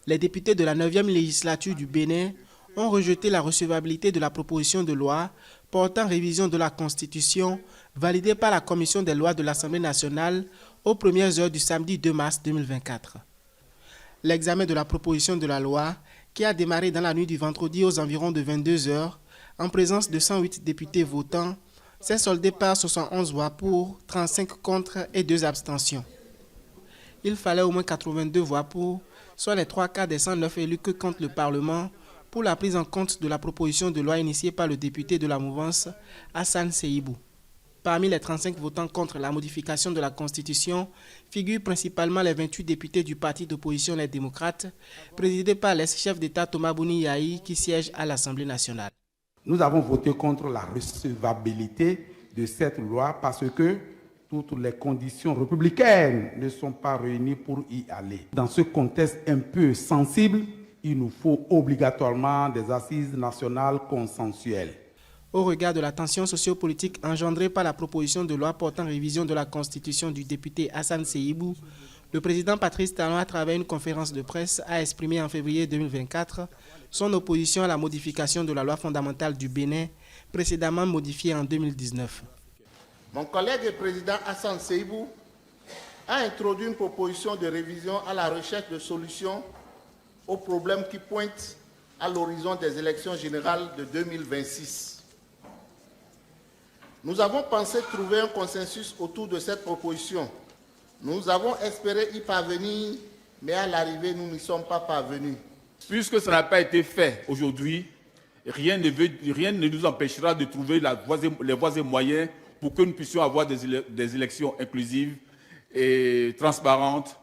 Les députés de la 9e législature du Bénin ont rejeté la recevabilité de la proposition de loi portant révision de la Constitution validée par la Commission des lois de l'Assemblée nationale aux premières heures du samedi 2 mars 2024. L'examen de la proposition de la loi, qui a démarré dans la nuit du vendredi aux environs de 22 heures, en présence de 108 députés votants, s'est soldé par 71 voix pour, 35 contre et 2 abstentions. Il fallait au moins 82 voix pour, soit les 3/4 des 109 élus que compte le Parlement, pour la prise en compte de la proposition de loi initiée par le député de la mouvance, Hassan Seibou. Parmi les 35 votants contre la modification de la Constitution figurent principalement les 28 députés du parti d'opposition Les Démocrates, présidé par l'ex-chef d'État Thomas Bouni Yahi, qui siège à l'Assemblée nationale. Nous avons voté contre la recevabilité de cette loi parce que toutes les conditions républicaines ne sont pas réunies pour y aller. Dans ce contexte un peu sensible, il nous faut obligatoirement des assises nationales consensuelles. Au regard de la tension sociopolitique engendrée par la proposition de loi portant révision de la Constitution du député Hassan Seibou, le président Patrice Talon, à travers une conférence de presse, a exprimé en février 2024 son opposition à la modification de la loi fondamentale du Bénin, précédemment modifiée en 2019. Mon collègue et président Hassan Seibou a introduit une proposition de révision à la recherche de solutions aux problèmes qui pointent à l'horizon des élections générales de 2026. Nous avons pensé trouver un consensus autour de cette proposition. Nous avons espéré y parvenir, mais à l'arrivée, nous n'y sommes pas parvenus. Puisque ça n'a pas été fait aujourd'hui, rien ne nous empêchera de trouver les voies et moyens pour que nous puissions avoir des élections inclusives et transparentes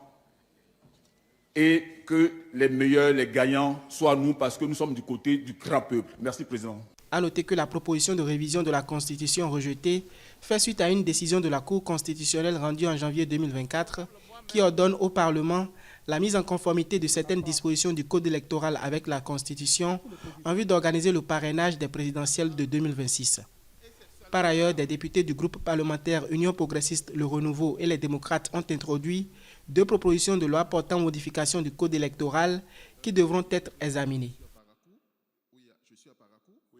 et que les meilleurs, les gagnants, soient nous parce que nous sommes du côté du grand peuple. Merci, Président. À noter que la proposition de révision de la Constitution rejetée fait suite à une décision de la Cour constitutionnelle rendue en janvier 2024 qui ordonne au Parlement la mise en conformité de certaines dispositions du Code électoral avec la Constitution en vue d'organiser le parrainage des présidentielles de 2026. Par ailleurs, des députés du groupe parlementaire Union progressiste, le Renouveau et les démocrates ont introduit 2 propositions de loi portant modification du Code électoral qui devront être examinées.